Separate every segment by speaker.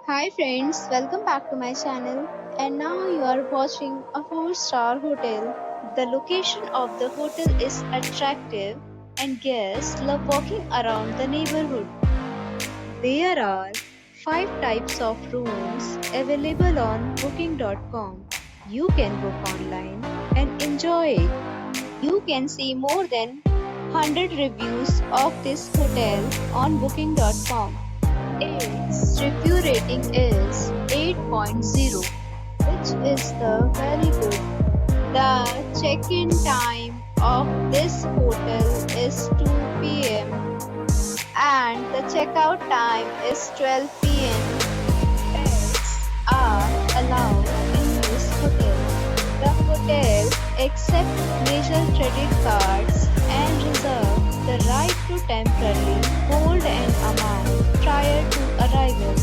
Speaker 1: Hi friends, welcome back to my channel. And now you are watching a 4-star hotel. The location of the hotel is attractive and guests love walking around the neighborhood. There are 5 types of rooms available on booking.com. You can book online and enjoy it. You can see more than 100 reviews of this hotel on booking.com. Its review rating is 8.0, which is the very good. The check-in time of this hotel is 2 p.m. and the checkout time is 12 p.m. Pets are allowed in this hotel. The hotel accepts major credit cards and reserves the right to temporarily hold an amount prior to arrival.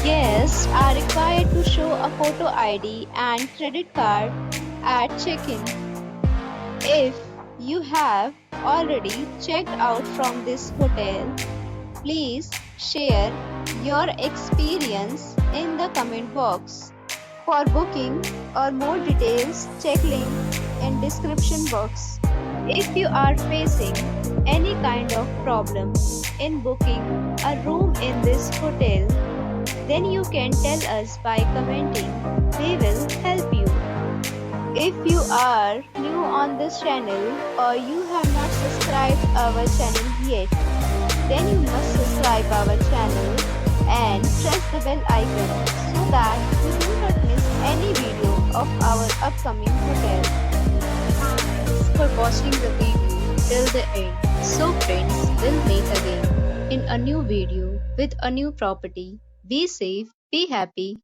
Speaker 1: Guests are required to show a photo ID and credit card at check-in. If you have already checked out from this hotel, please share your experience in the comment box. For booking or more details, check link in description box. If you are facing any kind of problem in booking a room in this hotel, then you can tell us by commenting. We will help you. If you are new on this channel or you have not subscribed our channel yet, then you must subscribe our channel and press the bell icon so that you do not miss any video of our upcoming hotel. Thanks for watching the video till the end. So friends, we'll meet again in a new video with a new property. Be safe, be happy.